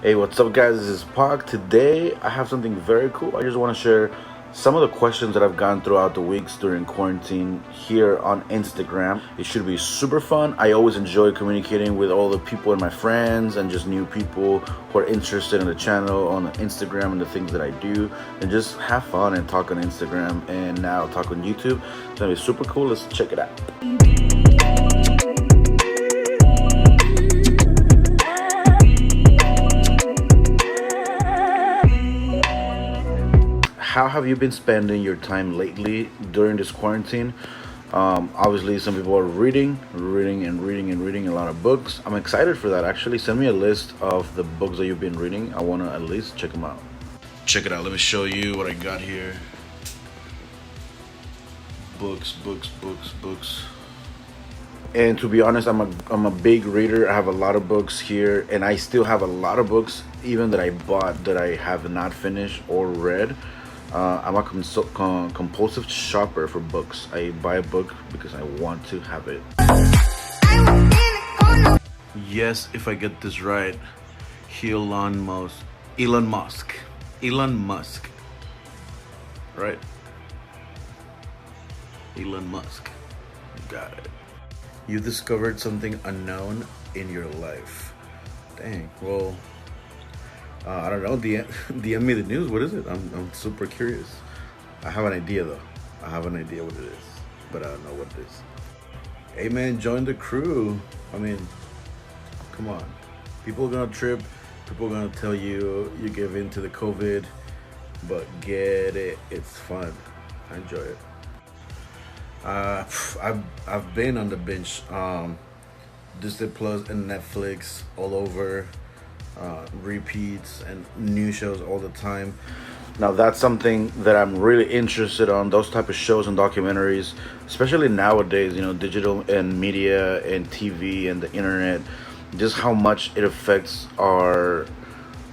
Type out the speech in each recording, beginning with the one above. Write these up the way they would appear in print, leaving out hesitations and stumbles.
Hey, what's up, guys? This is Pog. Today, I have something very cool. I just want to share some of the questions that I've gotten throughout the weeks during quarantine here on Instagram. It should be super fun. I always enjoy communicating with all the people and my friends and just new people who are interested in the channel on Instagram and the things that I do, and just have fun and talk on Instagram and now talk on YouTube. It's gonna be super cool. Let's check it out. How have you been spending your time lately during this quarantine? Obviously, some people are reading a lot of books. I'm excited for that. Actually, send me a list of the books that you've been reading. I want to at least check them out. Check it out. Let me show you what I got here. Books. And to be honest, I'm a big reader. I have a lot of books here, and I still have a lot of books even that I bought that I have not finished or read. I'm a compulsive shopper for books. I buy a book because I want to have it. Yes, if I get this right, Elon Musk, right? Elon Musk, got it. You discovered something unknown in your life. Dang. Well, I don't know. DM me the news. What is it? I'm super curious. I have an idea though. I have an idea what it is, but I don't know what it is. Hey man, join the crew. I mean, come on. People are gonna trip. People are gonna tell you give in to the COVID, but get it. It's fun. I enjoy it. I've been on the binge. Disney Plus and Netflix all over. Repeats and new shows all the time. Now that's something that I'm really interested on, those type of shows and documentaries, especially nowadays, digital and media and TV and the internet, just how much it affects our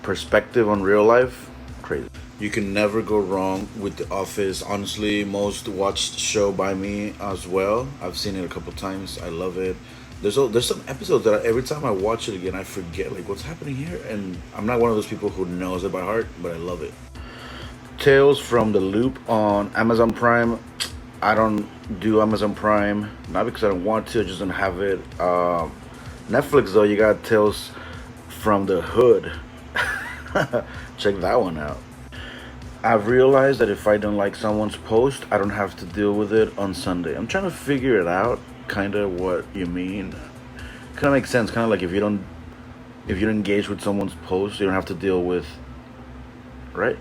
perspective on real life. Crazy. You can never go wrong with The Office. Honestly, most watched show by me as well. I've seen it a couple times. I love it. There's some episodes that every time I watch it again, I forget like what's happening here, and I'm not one of those people who knows it by heart, but I love it. Tales from the Loop on Amazon Prime. I don't do Amazon Prime, not because I don't want to, I just don't have it. Netflix though, you got Tales from the Hood. Check that one out. I've realized that if I don't like someone's post, I don't have to deal with it on Sunday. I'm trying to figure it out, kind of what you mean. Kind of makes sense. Kind of like if you don't engage with someone's post, you don't have to deal with, right?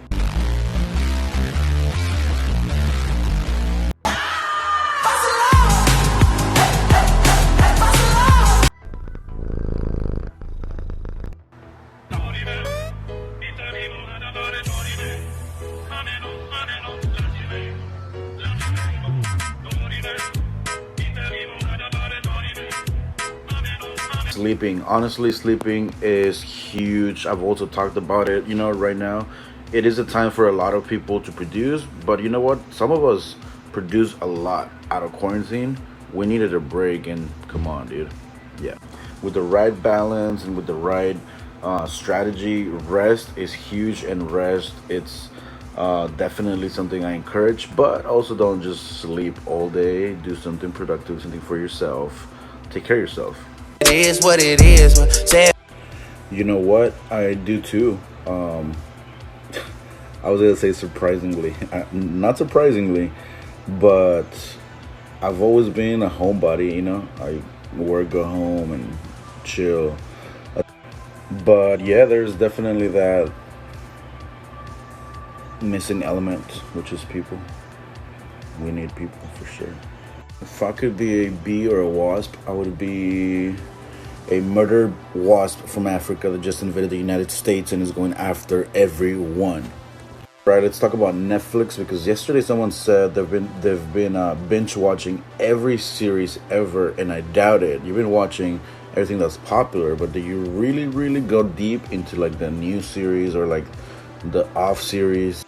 Sleeping. Honestly, sleeping is huge. I've also talked about it. Right now, it is a time for a lot of people to produce, but you know what? Some of us produce a lot out of quarantine. We needed a break, and come on, dude. Yeah. With the right balance and with the right strategy, rest is huge, and rest, it's definitely something I encourage, but also don't just sleep all day. Do something productive, something for yourself. Take care of yourself. It is what it is. Say You know what? I do too. I was gonna say surprisingly, not surprisingly, but I've always been a homebody. I work, go home, and chill. But yeah, there's definitely that missing element, which is people. We need people for sure. If I could be a bee or a wasp, I would be a murdered wasp from Africa that just invaded the United States and is going after everyone. Right, let's talk about Netflix, because yesterday someone said they've been binge watching every series ever, and I doubt it. You've been watching everything that's popular, but do you really go deep into like the new series or like the off series?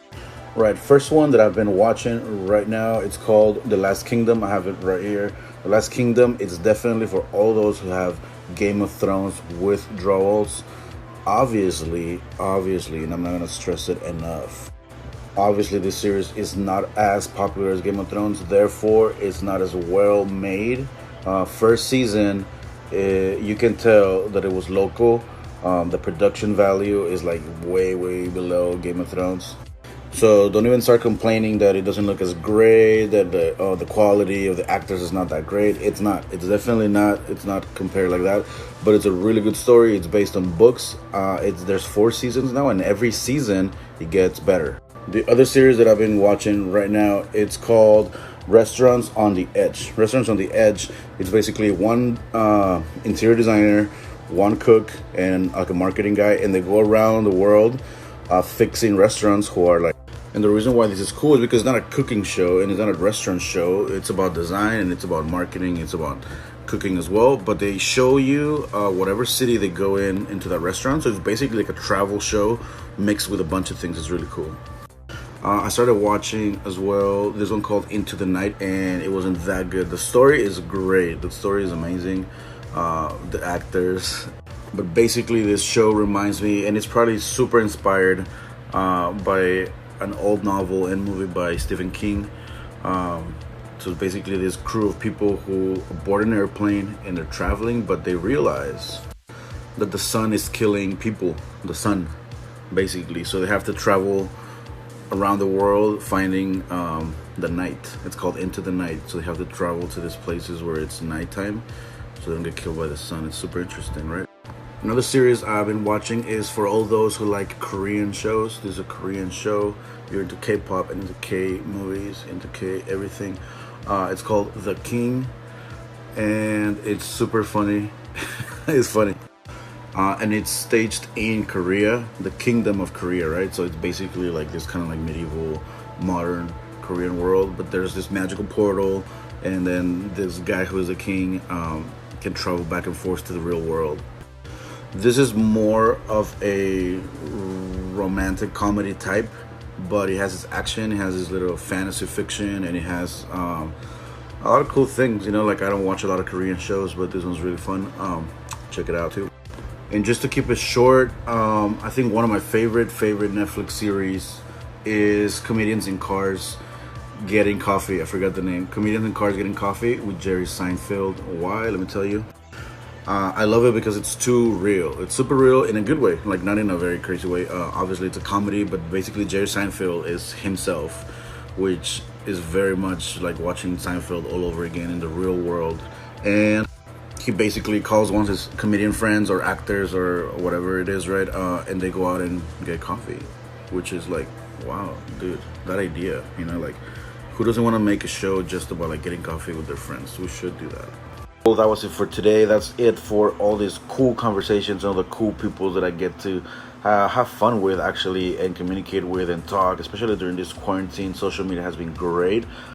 Right, first one that I've been watching right now, it's called The Last Kingdom. I have it right here. The Last Kingdom is definitely for all those who have Game of Thrones withdrawals. Obviously, and I'm not gonna stress it enough. Obviously, this series is not as popular as Game of Thrones, therefore, it's not as well made. First season, you can tell that it was local. The production value is like way below Game of Thrones. So don't even start complaining that it doesn't look as great, that the quality of the actors is not that great. It's not. It's definitely not. It's not compared like that. But it's a really good story. It's based on books. There's 4 seasons now, and every season it gets better. The other series that I've been watching right now, it's called Restaurants on the Edge. Restaurants on the Edge. It's basically one interior designer, one cook, and like a marketing guy, and they go around the world fixing restaurants who are like. And the reason why this is cool is because it's not a cooking show and it's not a restaurant show. It's about design and it's about marketing. It's about cooking as well. But they show you whatever city they go into that restaurant. So it's basically like a travel show mixed with a bunch of things. It's really cool. I started watching as well this one called Into the Night, and it wasn't that good. The story is great. The story is amazing. The actors. But basically this show reminds me, and it's probably super inspired by an old novel and movie by Stephen King. So basically this crew of people who board an airplane and they're traveling, but they realize that the sun is killing people. The sun, basically. So they have to travel around the world finding the night. It's called Into the Night. So they have to travel to these places where it's nighttime so they don't get killed by the sun. It's super interesting, right? Another series I've been watching is for all those who like Korean shows. There's a Korean show. You're into K-pop and into K-movies, into K everything. It's called The King, and it's super funny. It's funny. And it's staged in Korea, the Kingdom of Korea, right? So it's basically like this kind of like medieval, modern Korean world. But there's this magical portal, and then this guy who is a king can travel back and forth to the real world. This is more of a romantic comedy type, but it has its action, it has its little fantasy fiction, and it has a lot of cool things. You know, like I don't watch a lot of Korean shows, but this one's really fun. Check it out too. And just to keep it short, I think one of my favorite Netflix series is Comedians in Cars Getting Coffee. I forgot the name. Comedians in Cars Getting Coffee with Jerry Seinfeld. Why? Let me tell you. I love it because it's too real. It's super real in a good way, like not in a very crazy way. Obviously, it's a comedy, but basically Jerry Seinfeld is himself, which is very much like watching Seinfeld all over again in the real world. And he basically calls one of his comedian friends or actors or whatever it is, right? And they go out and get coffee, which is like, wow, dude, that idea, you know, like who doesn't want to make a show just about like getting coffee with their friends? We should do that. Well, that was it for today. That's it for all these cool conversations, all the cool people that I get to have fun with actually and communicate with and talk, especially during this quarantine. Social media has been great.